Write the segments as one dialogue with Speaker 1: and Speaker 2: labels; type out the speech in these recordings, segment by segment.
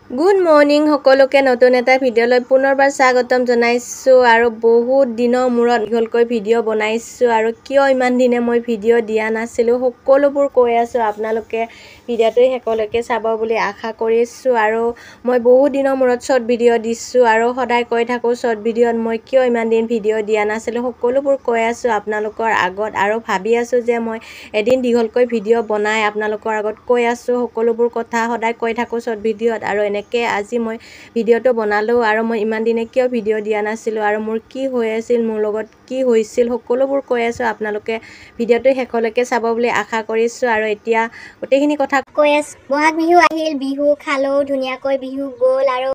Speaker 1: Good morning সকলোকে নতুন এটা ভিডিঅ'লৈ পুনৰবাৰ স্বাগতম জনাইছোঁ আৰু বহুত দিনৰ মূৰত দীঘলকৈ ভিডিঅ' বনাইছোঁ আৰু কিয় ইমান দিনে মই ভিডিঅ' দিয়া নাছিলোঁ সকলোবোৰ কৈ আছোঁ আপোনালোকে ভিডিঅ'টো শেষলৈকে চাব বুলি আশা কৰিছোঁ আৰু মই বহুত দিনৰ মূৰত শ্বৰ্ট ভিডিঅ' দিছোঁ আৰু সদায় কৈ থাকোঁ শ্বৰ্ট ভিডিঅ'ত মই কিয় ইমান দিন ভিডিঅ' দিয়া নাছিলোঁ সকলোবোৰ কৈ আছোঁ আপোনালোকৰ আগত আৰু ভাবি আছোঁ যে মই এদিন দীঘলকৈ ভিডিঅ' বনাই আপোনালোকৰ আগত কৈ আছোঁ সকলোবোৰ কথা সদায় কৈ থাকোঁ শ্বৰ্ট ভিডিঅ'ত আৰু এনেকৈ আজি মই ভিডিঅ'টো বনালোঁ আৰু মই ইমান দিনে কিয় ভিডিঅ' দিয়া নাছিলোঁ আৰু মোৰ কি হৈ আছিল মোৰ লগত কি হৈছিল সকলোবোৰ কৈ আছোঁ আপোনালোকে ভিডিঅ'টো শেষলৈকে চাব বুলি আশা কৰিছোঁ আৰু এতিয়া গোটেইখিনি কথা
Speaker 2: কৈ আছোঁ। বহাগ বিহু আহিল, বিহু খালোঁ ধুনীয়াকৈ, বিহু গ'ল আৰু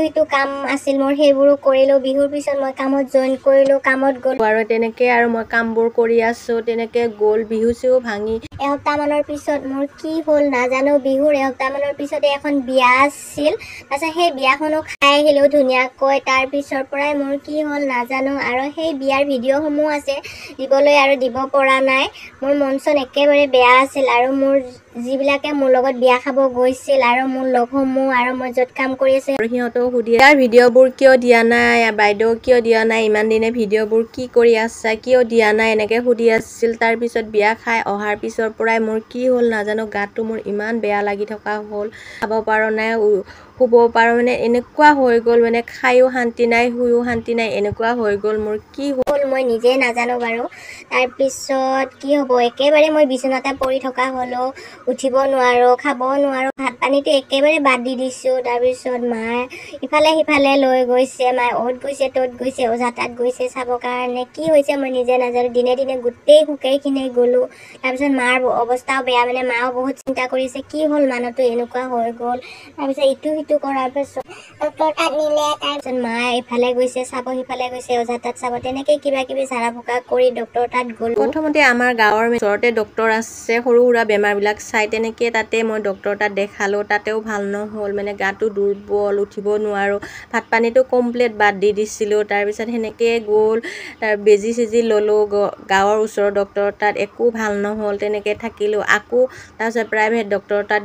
Speaker 2: ইটো কাম আছিল মোৰ সেইবোৰো কৰিলোঁ। বিহুৰ পিছত মই কামত জইন কৰিলোঁ, কামত গ'লোঁ
Speaker 1: আৰু তেনেকৈ আৰু মই কামবোৰ কৰি আছোঁ তেনেকৈ গ'ল বিহু চিহু ভাঙি
Speaker 2: এসপ্তাহমানৰ পিছত মোৰ কি হ'ল নাজানো। বিহুৰ এসপ্তাহমানৰ পিছতে এখন বিয়া আছিল, তাৰপিছত সেই বিয়াখনো খাই আহিলোঁ ধুনীয়াকৈ। তাৰপিছৰ পৰাই মোৰ কি হ'ল নাজানো আৰু সেই বিয়াৰ ভিডিঅ'সমূহ আছে দিবলৈ আৰু দিব পৰা নাই। মোৰ মন চন একেবাৰে বেয়া আছিল আৰু মোৰ যিবিলাকে মোৰ লগত বিয়া খাব গৈছিল আৰু মোৰ লগসমূহ আৰু মই য'ত কাম কৰি আছোঁ
Speaker 1: আৰু সিহঁতেও সুধি ইয়াৰ ভিডিঅ'বোৰ কিয় দিয়া নাই, বাইদেউ কিয় দিয়া নাই, ইমান দিনে ভিডিঅ'বোৰ কি কৰি আছা, কিয় দিয়া নাই এনেকৈ সুধি আছিল। তাৰপিছত বিয়া খাই অহাৰ পিছৰ পৰাই মোৰ কি হ'ল নাজানো, গাটো মোৰ ইমান বেয়া লাগি থকা হ'ল, খাব পৰা নাই, শুব পাৰোঁ মানে এনেকুৱা হৈ গ'ল, মানে খায়ো শান্তি নাই শুয়ো শান্তি নাই এনেকুৱা হৈ গ'ল। মোৰ কি
Speaker 2: হ'ল মই নিজে নাজানো বাৰু। তাৰপিছত কি হ'ব, একেবাৰে মই বিচনাতে পৰি থকা হ'লোঁ, উঠিব নোৱাৰোঁ, খাব নোৱাৰোঁ, ভাত পানীটো একেবাৰে বাদ দি দিছোঁ। তাৰপিছত মায়ে ইফালে সিফালে লৈ গৈছে, মায়ে অ'ত গৈছে ত'ত গৈছে, ওজা তাত গৈছে চাবৰ কাৰণে। কি হৈছে মই নিজে নাজানো, দিনে দিনে গোটেই শুকাইখিনি গ'লোঁ। তাৰপিছত মাৰ অৱস্থাও বেয়া, মানে মাও বহুত চিন্তা কৰিছে কি হ'ল মানুহটো এনেকুৱা হৈ গ'ল। তাৰপিছত ইটো সিটো কৰাৰ পিছত ডক্টৰ তাত নিলে, তাৰপিছত মায়ে ইফালে গৈছে চাব, সিফালে গৈছে ওজা তাত চাব, তেনেকৈ কিবা কিবি ঝাৰা ফুকা কৰি ডক্টৰ তাত গ'লোঁ।
Speaker 1: প্ৰথমতে আমাৰ গাঁৱৰ ওচৰতে ডক্টৰ আছে, সৰু সুৰা বেমাৰবিলাক চাই, তেনেকৈ তাতে মই ডক্টৰ তাত দেখালোঁ, তাতেও ভাল নহ'ল, মানে গাটো দুৰ্বল, উঠিব নোৱাৰোঁ, ভাত পানীটো কমপ্লিট বাদ দি দিছিলোঁ। তাৰপিছত সেনেকৈ গ'ল, তাৰ বেজি চেজি ল'লোঁ গাঁৱৰ ওচৰৰ ডক্টৰ তাত, একো ভাল নহ'ল, তেনেকৈ থাকিলোঁ। আকৌ তাৰপিছত প্ৰাইভেট ডক্টৰ তাত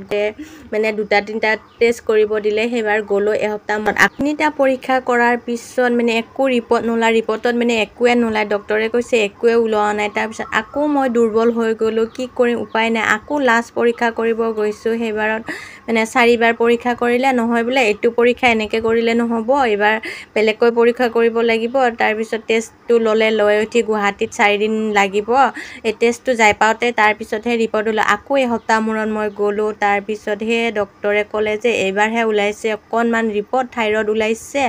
Speaker 1: মানে 2-3টা টেষ্ট কৰিব দিলে, সেইবাৰ গ'লোঁ এসপ্তাহমান। 3টা পৰীক্ষা কৰাৰ পিছত মানে একো ৰিপৰ্ট নোলায়, ৰিপৰ্টত মানে একোৱে নোলায়, ডক্টৰে কৈছে একোৱে ওলোৱা নাই। তাৰপিছত আকৌ মই দুৰ্বল হৈ গ'লোঁ, কি কৰিম উপায় নাই, আকৌ লাষ্ট পৰীক্ষা কৰিব গৈছোঁ। সেইবাৰত মানে 4বাৰ পৰীক্ষা কৰিলে নহয় বোলে, এইটো পৰীক্ষা এনেকৈ কৰিলে নহ'ব, এইবাৰ বেলেগকৈ পৰীক্ষা কৰিব লাগিব। তাৰপিছত টেষ্টটো লৈ উঠি গুৱাহাটীত 4 দিন লাগিব, এই টেষ্টটো যাই পাওঁতে তাৰপিছতহে ৰিপৰ্ট ওলায়। আকৌ এসপ্তাহ মূৰত মই গ'লোঁ, তাৰপিছতহে ডক্টৰে ক'লে যে এইবাৰহে ওলাইছে অকণমান ৰিপৰ্ট, থাইৰয়ড ওলাইছে,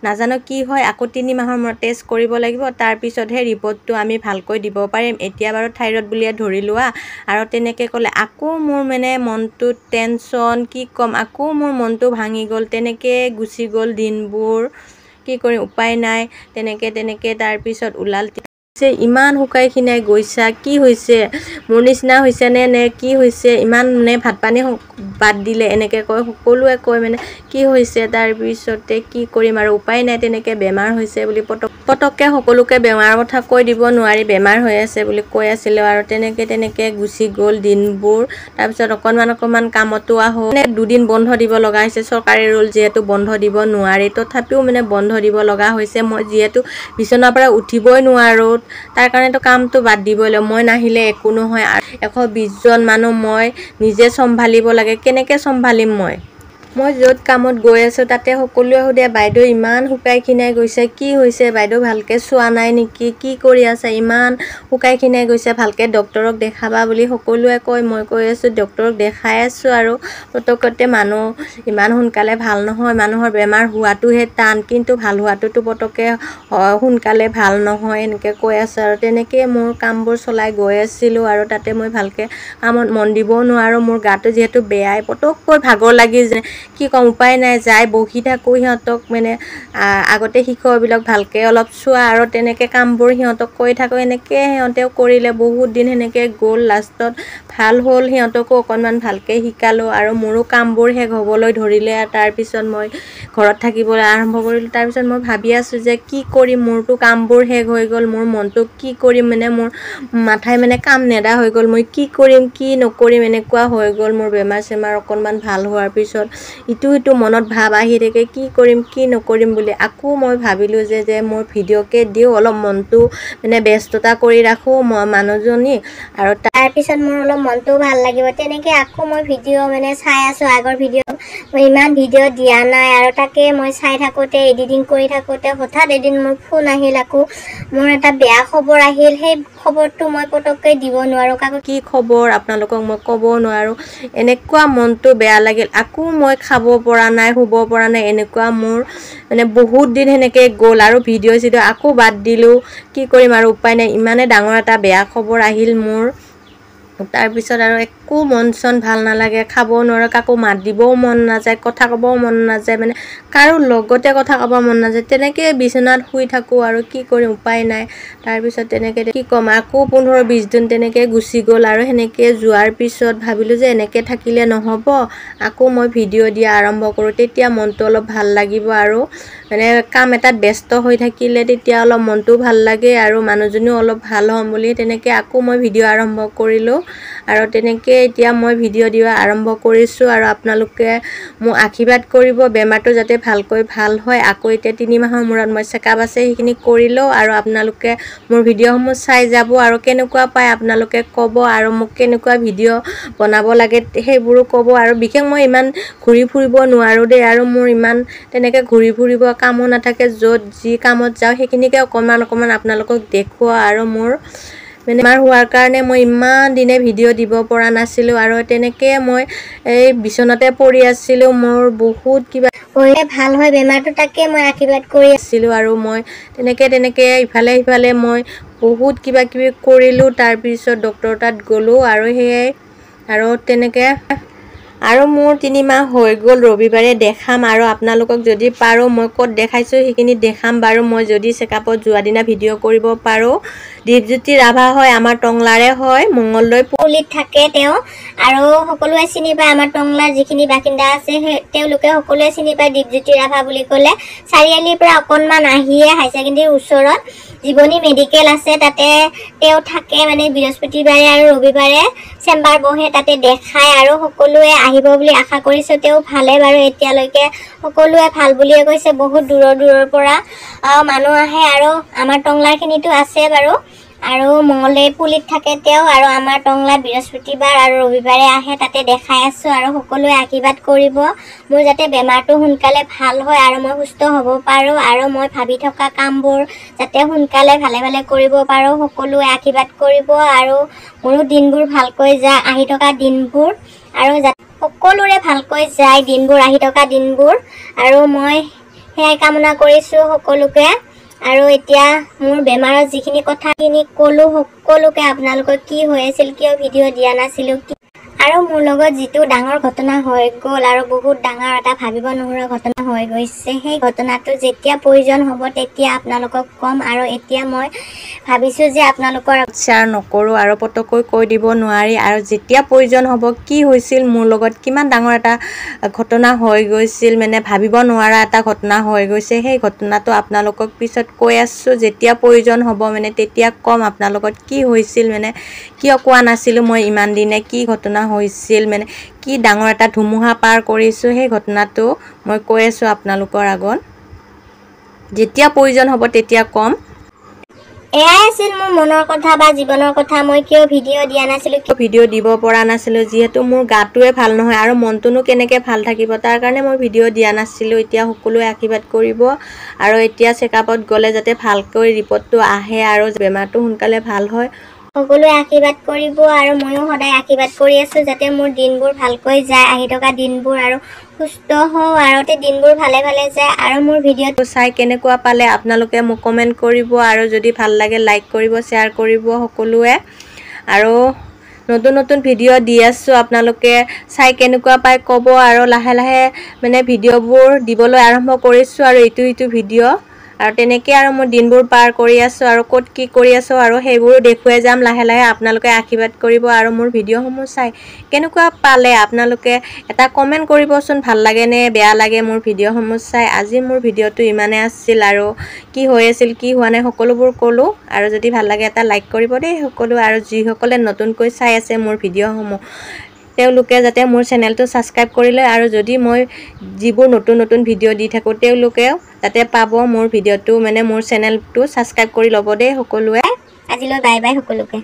Speaker 1: নাজানো কি হয়, আকৌ 3 মাহৰ মূৰত টেষ্ট কৰিব লাগিব, তাৰপিছতহে ৰিপৰ্টটো আমি ভালকৈ দিব পাৰিম, এতিয়া বাৰু থাইৰয়ড বুলিয়ে ধৰি লোৱা। আৰু তেনেকৈ ক'লে। আকৌ মোৰ মানে মনটোত টেনশ্যন কি ক'ম, আকৌ মোৰ মনটো ভাঙি গ'ল, তেনেকৈ গুচি গ'ল দিনবোৰ, কি কৰিম উপায় নাই। তেনেকৈ তাৰপিছত ওলাল ইমান শুকাই খিনাই গৈছা, কি হৈছে মোৰ নিচিনা হৈছেনে নে কি হৈছে, ইমান মানে ভাত পানী বাদ দিলে এনেকৈ কয়, সকলোৱে কয় মানে কি হৈছে। তাৰপিছতে কি কৰিম আৰু উপায় নাই, তেনেকৈ বেমাৰ হৈছে বুলি পটককৈ সকলোকে বেমাৰৰ কথা কৈ দিব নোৱাৰি, বেমাৰ হৈ আছে বুলি কৈ আছিলোঁ আৰু তেনেকৈ গুচি গ'ল দিনবোৰ। তাৰপিছত অকণমান কামতো আহোঁ, মানে 2 দিন বন্ধ দিব লগা হৈছে, চৰকাৰী ৰুল যিহেতু বন্ধ দিব নোৱাৰি, তথাপিও মানে বন্ধ দিব লগা হৈছে। মই যিহেতু বিচনাৰ পৰা উঠিবই নোৱাৰোঁ, তাৰ কাৰণেতো কামটো বাদ দিবই লাগিব, মই নাহিলে একো নহয়। 120 জন মানুহ মই নিজে চম্ভালিব লাগে, কেনেকৈ চম্ভালিম মই য'ত কামত গৈ আছোঁ তাতে সকলোৱে সোধে বাইদেউ ইমান শুকাই খিনাই গৈছে, কি হৈছে বাইদেউ, ভালকৈ চোৱা নাই নেকি, কি কৰি আছে, ইমান শুকাই খিনাই গৈছে, ভালকৈ ডক্টৰক দেখাবা বুলি সকলোৱে কয়। মই কৈ আছোঁ ডক্টৰক দেখাই আছোঁ আৰু পটকতে মানুহ ইমান সোনকালে ভাল নহয়, মানুহৰ বেমাৰ হোৱাটোহে টান, কিন্তু ভাল হোৱাটোতো পটককৈ সোনকালে ভাল নহয়, এনেকৈ কৈ আছে আৰু তেনেকৈ মোৰ কামবোৰ চলাই গৈ আছিলোঁ আৰু তাতে মই ভালকৈ কামত মন দিবও নোৱাৰোঁ, মোৰ গাটো যিহেতু বেয়াই, পটককৈ ভাগৰ লাগি যায়, কি ক'ম উপায় নাই, যাই বহি থাকোঁ, সিহঁতক মানে আগতে শিশুবিলাক ভালকৈ অলপ চোৱা আৰু তেনেকৈ কামবোৰ সিহঁতক কৈ থাকোঁ, এনেকৈ সিহঁতেও কৰিলে, বহুত দিন সেনেকৈ গ'ল। লাষ্টত ভাল হ'ল সিহঁতকো অকণমান ভালকৈ শিকালোঁ আৰু মোৰো কামবোৰ শেষ হ'বলৈ ধৰিলে। তাৰপিছত মই ঘৰত থাকিবলৈ আৰম্ভ কৰিলোঁ। তাৰপিছত মই ভাবি আছোঁ যে কি কৰিম, মোৰতো কামবোৰ শেষ হৈ গ'ল, মোৰ মনটো কি কৰিম মানে মোৰ মাথাই মানে কাম নেদা হৈ গ'ল, মই কি কৰিম কি নকৰিম এনেকুৱা হৈ গ'ল। মোৰ বেমাৰ চেমাৰ অকণমান ভাল হোৱাৰ পিছত ইটো সিটো মনত ভাৱ আহি থাকে, কি কৰিম কি নকৰিম বুলি। আকৌ মই ভাবিলোঁ যে মোৰ ভিডিঅ'কে দিওঁ, অলপ মনটো মানে ব্যস্ততা কৰি ৰাখোঁ মই মানুহজনী, আৰু
Speaker 2: তাৰপিছত মোৰ অলপ মনটোও ভাল লাগিব। তেনেকৈ আকৌ মই ভিডিঅ' মানে চাই আছোঁ, আগৰ ভিডিঅ' মই ইমান ভিডিঅ' দিয়া নাই আৰু তাকে মই চাই থাকোঁতে এডিটিং কৰি থাকোঁতে হঠাৎ এদিন মোৰ ফোন আহিল, আকৌ মোৰ এটা বেয়া খবৰ আহিল। সেই খবৰটো মই পটককৈ দিব নোৱাৰোঁ, কাকো
Speaker 1: কি খবৰ আপোনালোকক মই ক'ব নোৱাৰোঁ। এনেকুৱা মনটো বেয়া লাগিল, আকৌ মই খাব পৰা নাই, শুব পৰা নাই, এনেকুৱা মোৰ মানে বহুত দিন সেনেকৈ গ'ল আৰু ভিডিঅ' চিডিঅ' আকৌ বাদ দিলোঁ। কি কৰিম আৰু উপায় নাই, ইমানে ডাঙৰ এটা বেয়া খবৰ আহিল মোৰ। তাৰপিছত আৰু একো মন চন ভাল নালাগে, খাব নোৱাৰোঁ, কাকো মাত দিবও মন নাযায়, কথা ক'বও মন নাযায়, মানে কাৰো লগতে কথা ক'ব মন নাযায়। তেনেকৈ বিচনাত শুই থাকোঁ আৰু কি কৰিম উপায় নাই। তাৰপিছত তেনেকৈ কি ক'ম, আকৌ 15-20 দিন তেনেকৈ গুচি গ'ল আৰু সেনেকৈ যোৱাৰ পিছত ভাবিলোঁ যে এনেকৈ থাকিলে নহ'ব, আকৌ মই ভিডিঅ' দিয়া আৰম্ভ কৰোঁ, তেতিয়া মনটো অলপ ভাল লাগিব আৰু মানে কাম এটাত ব্যস্ত হৈ থাকিলে তেতিয়া অলপ মনটো ভাল লাগে আৰু মানুহজনীও অলপ ভাল হ'ম বুলি তেনেকৈ আকৌ মই ভিডিঅ' আৰম্ভ কৰিলোঁ। আৰু তেনেকৈ এতিয়া মই ভিডিঅ' দিয়া আৰম্ভ কৰিছোঁ আৰু আপোনালোকে মোক আশীৰ্বাদ কৰিব, বেমাৰটো যাতে ভালকৈ ভাল হয়। আকৌ এতিয়া 3 মাহৰ মূৰত মই চেকআপ আছে, সেইখিনি কৰি লওঁ আৰু আপোনালোকে মোৰ ভিডিঅ'সমূহ চাই যাব আৰু কেনেকুৱা পায় আপোনালোকে ক'ব, আৰু মোক কেনেকুৱা ভিডিঅ' বনাব লাগে সেইবোৰো ক'ব। আৰু বিশেষ মই ইমান ঘূৰি ফুৰিব নোৱাৰোঁ দেই, আৰু মোৰ ইমান তেনেকৈ ঘূৰি ফুৰিব কামো নাথাকে, য'ত যি কামত যাওঁ সেইখিনিকে অকণমান আপোনালোকক দেখুওৱা। আৰু মোৰ মানে বেমাৰ হোৱাৰ কাৰণে মই ইমান দিনে ভিডিঅ' দিব পৰা নাছিলোঁ আৰু তেনেকৈ মই এই বিচনাতে পৰি আছিলোঁ, মোৰ বহুত কিবা
Speaker 2: কৰিলে ভাল হয় বেমাৰটো, তাকে মই আশীৰ্বাদ কৰি
Speaker 1: আছিলোঁ। আৰু মই তেনেকৈ ইফালে সিফালে মই বহুত কিবা কিবি কৰিলোঁ। তাৰপিছত ডক্টৰ তাত গ'লোঁ আৰু সেয়াই আৰু তেনেকৈ আৰু মোৰ 3 মাহ হৈ গ'ল, ৰবিবাৰে দেখাম আৰু আপোনালোকক যদি পাৰোঁ মই ক'ত দেখাইছোঁ সেইখিনি দেখাম বাৰু। মই যদি চেকআপত যোৱা দিনা ভিডিঅ' কৰিব পাৰোঁ। দীপজ্যোতি ৰাভা হয়, আমাৰ টংলাৰে হয়, মঙলদৈ
Speaker 2: পুলিত থাকে তেওঁ, আৰু সকলোৱে চিনি পায়। আমাৰ টংলাৰ যিখিনি বাসিন্দা আছে তেওঁলোকে সকলোৱে চিনি পায় দীপজ্যোতি ৰাভা বুলি ক'লে। চাৰিআলিৰ পৰা অকণমান আহিয়ে হাই ছেকেণ্ডেৰীৰ ওচৰত জীৱনী মেডিকেল আছে, তাতে তেওঁ থাকে। মানে বৃহস্পতিবাৰে আৰু ৰবিবাৰে চেম্বাৰ বহে, তাতে দেখায় আৰু সকলোৱে আহিব বুলি আশা কৰিছোঁ। তেওঁ ভালে বাৰু, এতিয়ালৈকে সকলোৱে ভাল বুলিয়ে কৈছে। বহুত দূৰৰ পৰা মানুহ আহে আৰু আমাৰ টংলাৰখিনিতো আছে বাৰু। আৰু মঙলদৈ পুলিত থাকে তেওঁ, আৰু আমাৰ টংলাত বৃহস্পতিবাৰ আৰু ৰবিবাৰে আহে, তাতে দেখাই আছোঁ। আৰু সকলোৱে আশীৰ্বাদ কৰিব মোৰ যাতে বেমাৰটো সোনকালে ভাল হয় আৰু মই সুস্থ হ'ব পাৰোঁ, আৰু মই ভাবি থকা কামবোৰ যাতে সোনকালে ভালে ভালে কৰিব পাৰোঁ। সকলোৱে আশীৰ্বাদ কৰিব আৰু মোৰো দিনবোৰ ভালকৈ যায়, আহি থকা দিনবোৰ, আৰু যাতে সকলোৰে ভালকৈ যায় দিনবোৰ, আহি থকা দিনবোৰ, আৰু মই সেয়াই কামনা কৰিছোঁ সকলোকে। আৰু এতিয়া মোৰ বেমাৰৰ যিখিনি কথাখিনি ক'লোঁ, সকলোকে আপোনালোকৰ কি হৈ আছিল, কিয় ভিডিঅ' দিয়া নাছিলোঁ, আৰু মোৰ লগত যিটো ডাঙৰ ঘটনা হৈ গ'ল আৰু বহুত ডাঙৰ এটা ভাবিব নোৱাৰা ঘটনা হৈ গৈছে, সেই ঘটনাটো যেতিয়া প্ৰয়োজন হ'ব তেতিয়া আপোনালোকক ক'ম। আৰু এতিয়া মই ভাবিছোঁ যে আপোনালোকৰ
Speaker 1: শ্বেয়াৰ নকৰোঁ আৰু পটককৈ কৈ দিব নোৱাৰি, আৰু যেতিয়া প্ৰয়োজন হ'ব কি হৈছিল মোৰ লগত, কিমান ডাঙৰ এটা ঘটনা হৈ গৈছিল, মানে ভাবিব নোৱাৰা এটা ঘটনা হৈ গৈছে, সেই ঘটনাটো আপোনালোকক পিছত কৈ আছোঁ। যেতিয়া প্ৰয়োজন হ'ব মানে তেতিয়া ক'ম আপোনালোকক কি হৈছিল, মানে কিয় কোৱা নাছিলোঁ মই ইমান দিনে, কি ঘটনা হৈছিল, মানে কি ডাঙৰ এটা ধুমুহা পাৰ কৰিছোঁ, সেই ঘটনাটো মই কৈ আছোঁ আপোনালোকৰ আগত। যেতিয়া প্ৰয়োজন হ'ব তেতিয়া ক'ম।
Speaker 2: এয়াই আছিল মোৰ মনৰ কথা বা জীৱনৰ কথা। মই কিয় ভিডিঅ' দিয়া নাছিলোঁ,
Speaker 1: ভিডিঅ' দিব পৰা নাছিলোঁ, যিহেতু মোৰ গাটোৱে ভাল নহয় আৰু মনটোনো কেনেকৈ ভাল থাকিব, তাৰ কাৰণে মই ভিডিঅ' দিয়া নাছিলোঁ। এতিয়া সকলোৱে আশীৰ্বাদ কৰিব আৰু এতিয়া চেকআপত গ'লে যাতে ভালকৈ ৰিপৰ্টটো আহে আৰু বেমাৰটো সোনকালে ভাল হয়,
Speaker 2: সকলোৱে আশীৰ্বাদ কৰিব। আৰু ময়ো সদায় আশীৰ্বাদ কৰি আছোঁ যাতে মোৰ দিনবোৰ ভালকৈ যায়, আহি থকা দিনবোৰ, আৰু সুস্থ হওঁ আৰু দিনবোৰ ভালে ভালে যায়। আৰু মোৰ ভিডিঅ'টো
Speaker 1: চাই কেনেকুৱা পালে আপোনালোকে মোক কমেণ্ট কৰিব, আৰু যদি ভাল লাগে লাইক কৰিব, শ্বেয়াৰ কৰিব সকলোৱে। আৰু নতুন ভিডিঅ' দি আছোঁ, আপোনালোকে চাই কেনেকুৱা পায় ক'ব, আৰু লাহে লাহে মানে ভিডিঅ'বোৰ দিবলৈ আৰম্ভ কৰিছোঁ আৰু ইটো ভিডিঅ'। আৰু তেনেকৈ আৰু মই দিনবোৰ পাৰ কৰি আছোঁ আৰু ক'ত কি কৰি আছোঁ আৰু সেইবোৰো দেখুৱাই যাম লাহে লাহে। আপোনালোকে আশীৰ্বাদ কৰিব আৰু মোৰ ভিডিঅ'সমূহ চাই কেনেকুৱা পালে আপোনালোকে এটা কমেণ্ট কৰিবচোন, ভাল লাগে নে বেয়া লাগে মোৰ ভিডিঅ'সমূহ চাই। আজি মোৰ ভিডিঅ'টো ইমানে আছিল আৰু কি হৈ আছিল কি হোৱা নাই সকলোবোৰ ক'লোঁ। আৰু যদি ভাল লাগে এটা লাইক কৰিব দেই সকলো, আৰু যিসকলে নতুনকৈ চাই আছে মোৰ ভিডিঅ'সমূহ তেওঁলোকে যাতে মোৰ চেনেলটো ছাবস্ক্ৰাইব কৰি লয়, আৰু যদি মই যিবোৰ নতুন নতুন ভিডিঅ' দি থাকোঁ তেওঁলোকেও যাতে পাব মোৰ ভিডিঅ'টো, মানে মোৰ চেনেলটো ছাবস্ক্ৰাইব কৰি ল'ব দেই সকলোৱে।
Speaker 2: আজিলৈ বাই বাই সকলোকে।